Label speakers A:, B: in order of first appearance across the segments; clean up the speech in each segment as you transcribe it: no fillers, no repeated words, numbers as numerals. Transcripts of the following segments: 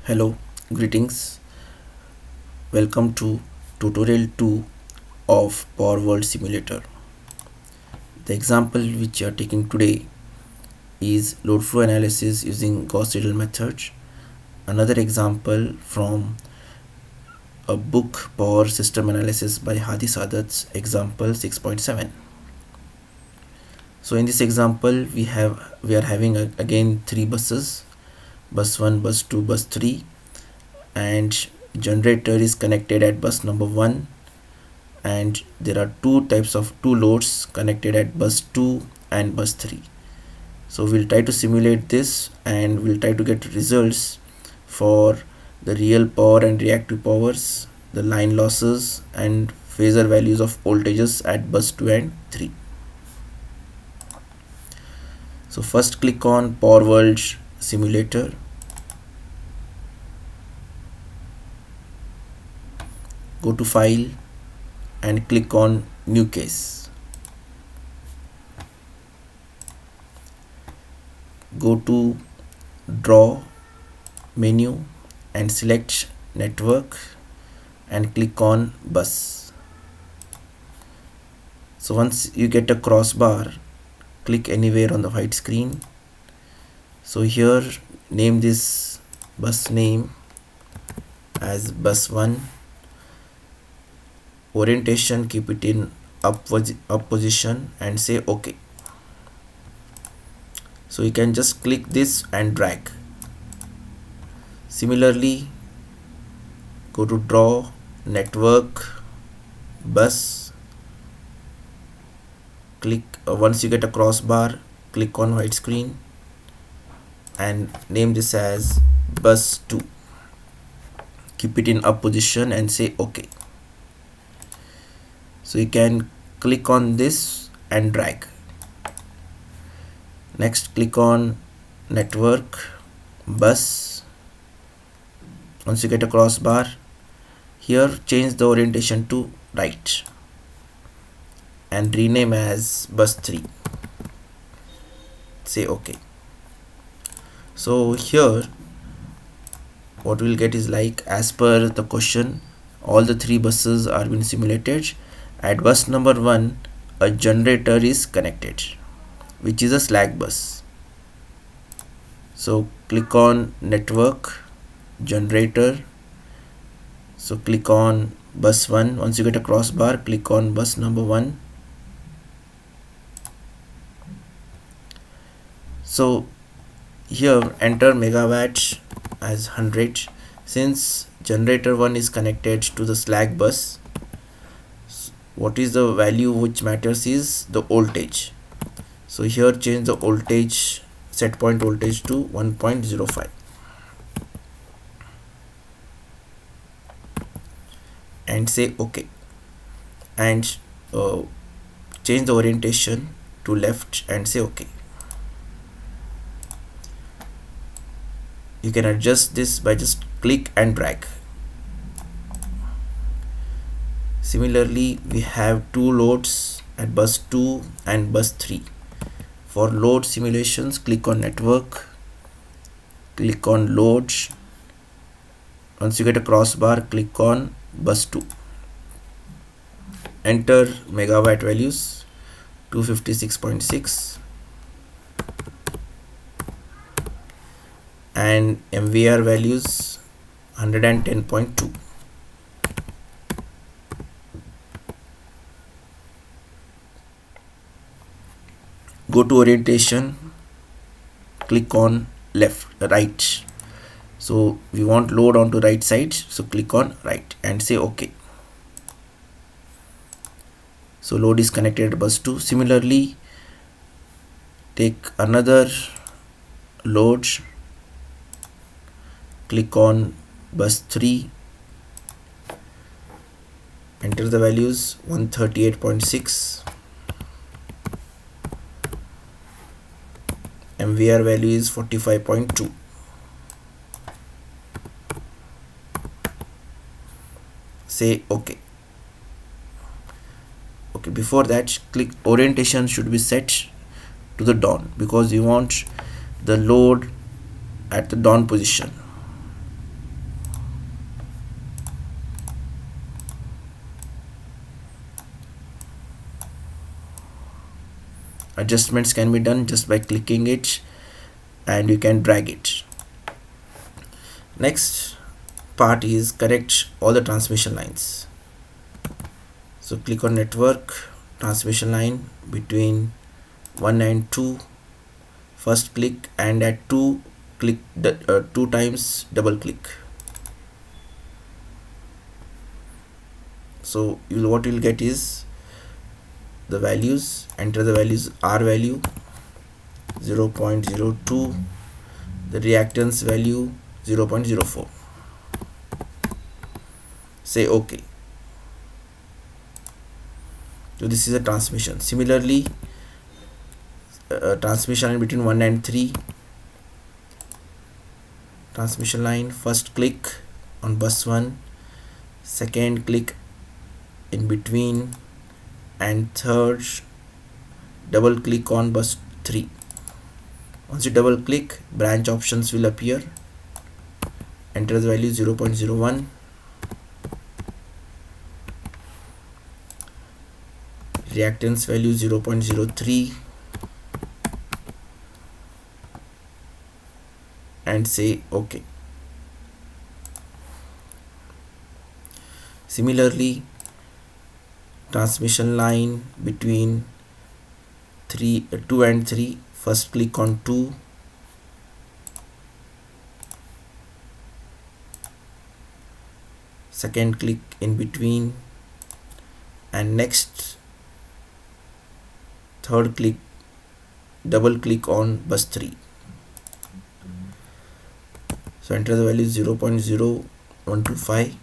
A: Hello, greetings. Welcome to tutorial 2 of Power World Simulator. The example which you are taking today is load flow analysis using Gauss-Seidel method. Another example from a book, Power System Analysis by Hadi Sadat's example 6.7. So in this example we are having again three buses, bus 1, bus 2, bus 3, and generator is connected at bus number 1, and there are two loads connected at bus 2 and bus 3. So we'll try to simulate this and we'll try to get results for the real power and reactive powers, the line losses, and phasor values of voltages at bus 2 and 3. So first click on Power World Simulator. Go to File and click on New Case. Go to Draw menu and select Network and click on Bus. So once you get a crossbar, click anywhere on the white screen. So here name this bus name as bus 1. Orientation, keep it in up position and say OK. So you can just click this and drag. Similarly, go to Draw, Network, Bus. Click once you get a crossbar, click on white screen and name this as bus 2. Keep it in up position and say OK. So you can click on this and drag. Next, click on Network, Bus. Once you get a crossbar, here change the orientation to right and rename as bus 3. Say OK. So here what we'll get is, like as per the question, all the three buses are being simulated. At bus number 1, a generator is connected, which is a slack bus. So click on Network, Generator. So click on bus 1. Once you get a crossbar, click on bus number 1. So here enter megawatt as 100. Since generator 1 is connected to the slack bus, what is the value which matters is the voltage. So here change the voltage, set point voltage to 1.05 and say OK, and change the orientation to left and say OK. You can adjust this by just click and drag. Similarly, we have two loads at bus 2 and bus 3. For load simulations, click on Network, click on Load. Once you get a crossbar, click on bus 2. Enter megawatt values 256.6 and MVR values 110.2. Go to orientation, click on right. So we want load onto right side, so click on right and say OK. So load is connected to bus 2. Similarly, take another load, click on bus 3, enter the values 138.6, MVR value is 45.2. Say OK. Okay, before that, click orientation should be set to the down because you want the load at the down position. adjustments can be done just by clicking it, and you can drag it. Next part is correct all the transmission lines. So click on network, transmission line between 1 and 2, first click, and at 2 click 2 times, double click. So what you'll get is the values. Enter the values: R value 0.02, the reactance value 0.04. Say OK. So this is a transmission. Similarly, transmission line between 1 and 3, transmission line, first click on bus 1, second click in between, and third double click on bus 3. Once you double click, branch options will appear. Enter the value 0.01, reactance value 0.03, and say OK. Similarly, transmission line between 2 and 3, first click on 2, second click in between, and next third click, double click on bus 3. So enter the value 0.0125,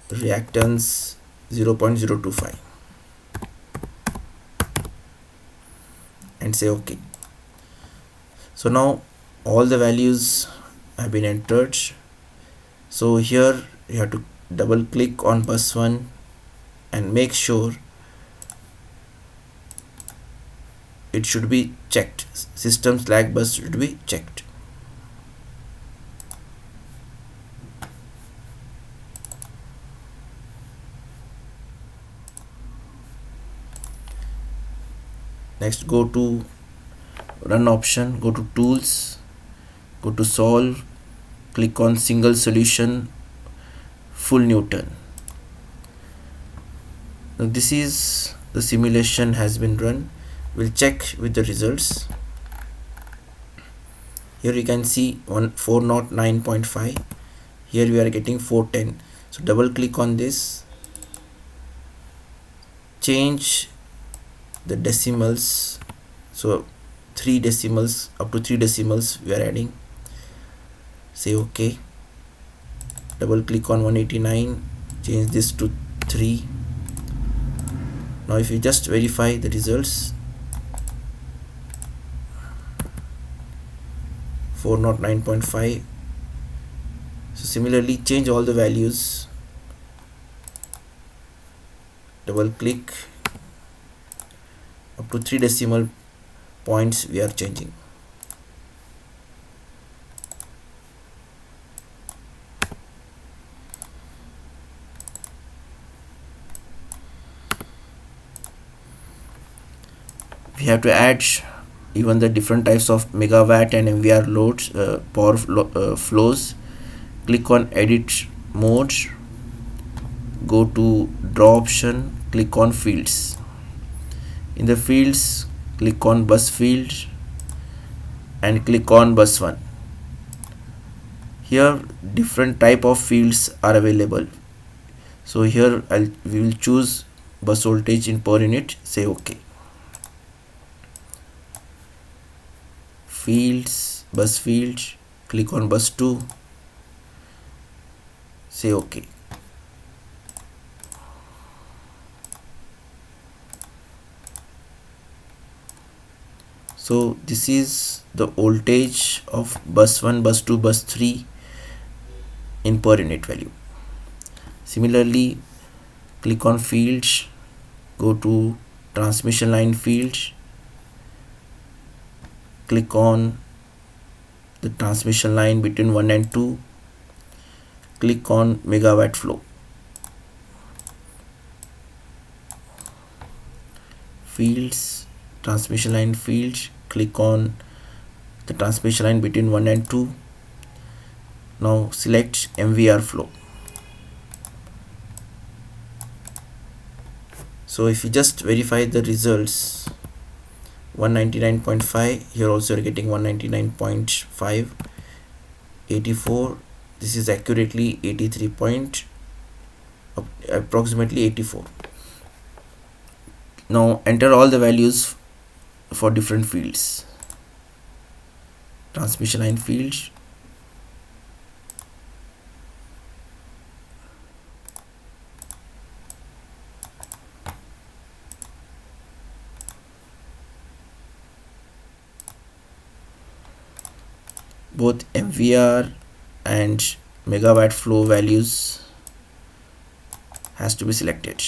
A: reactance 0.025, and say OK. So now all the values have been entered. So here you have to double click on bus 1 and make sure it should be checked. System slack bus should be checked. Next, go to run option, go to tools, go to solve, click on single solution full Newton. Now this is the simulation has been run. We'll check with the results. Here you can see 409.5. Here we are getting 410. So double click on this, change the decimals. So 3 decimals, up to 3 decimals we are adding. Say OK. Double click on 189, change this to 3. Now if you just verify the results, 409.5. So similarly, change all the values, double click, up to 3 decimal points we are changing. We have to add even the different types of megawatt and MVR loads, power flows. Click on edit mode, go to draw option, click on fields. In the fields, click on bus field and click on bus 1. Here different type of fields are available. So here we will choose bus voltage in per unit. Say OK. Fields, bus field, click on bus 2, say OK. So this is the voltage of bus 1, bus 2, bus 3 in per unit value. Similarly, click on fields, go to transmission line field, click on the transmission line between 1 and 2, click on megawatt flow. fields, transmission line fields, click on the transmission line between 1 and 2. Now select MVR flow. So if you just verify the results, 199.5, here also you're getting 199.5, 84, this is accurately 83 point, approximately 84. Now enter all the values for different fields. Transmission line fields, both MVR and megawatt flow values has to be selected.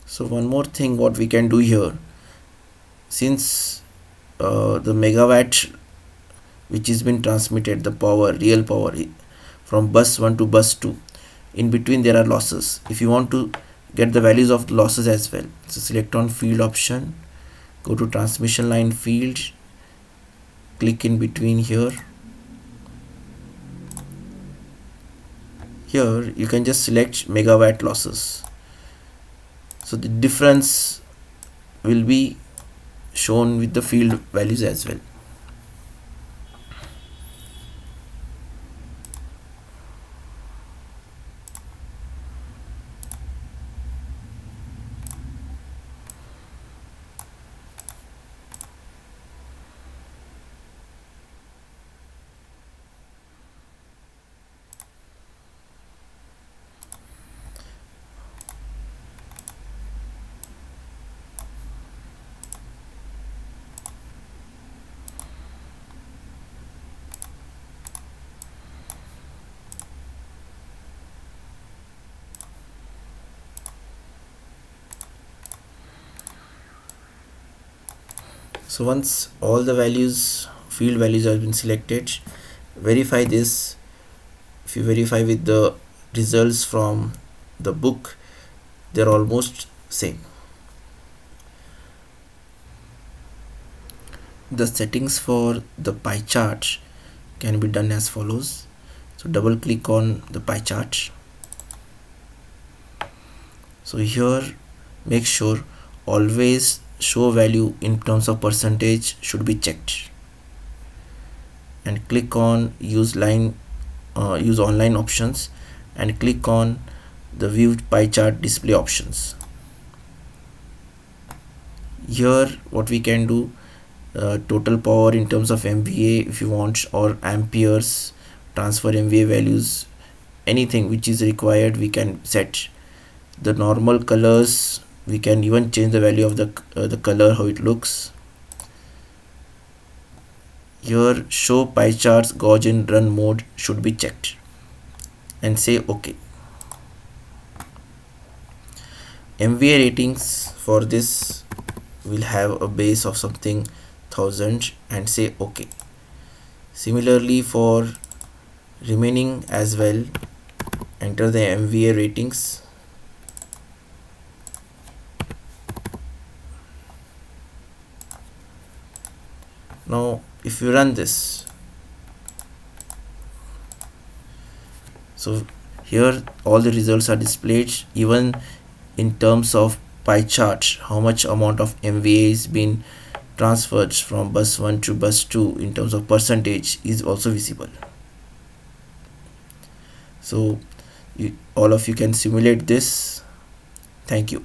A: So one more thing what we can do here, since the megawatt which has been transmitted, the power, real power from bus 1 to bus 2, in between there are losses. If you want to get the values of the losses as well, so select on field option, go to transmission line field, click in between here. Here you can just select megawatt losses, so the difference will be shown with the field values as well. So once all the values, field values have been selected, verify this. If you verify with the results from the book, they're almost same. The settings for the pie chart can be done as follows. So double click on the pie chart. So here make sure always show value in terms of percentage should be checked, and click on use online options, and click on the view pie chart display options. Here what we can do, total power in terms of MVA if you want, or amperes, transfer MVA values, anything which is required we can set. The normal colors, we can even change the value of the color, how it looks. Here show pie charts Gaussian run mode should be checked, and say OK. MVA ratings for this will have a base of something 1000, and say OK. Similarly for remaining as well, enter the MVA ratings. Now if you run this, so here all the results are displayed, even in terms of pie chart, how much amount of MVA is been transferred from bus 1 to bus 2 in terms of percentage is also visible. So all of you can simulate this. Thank you.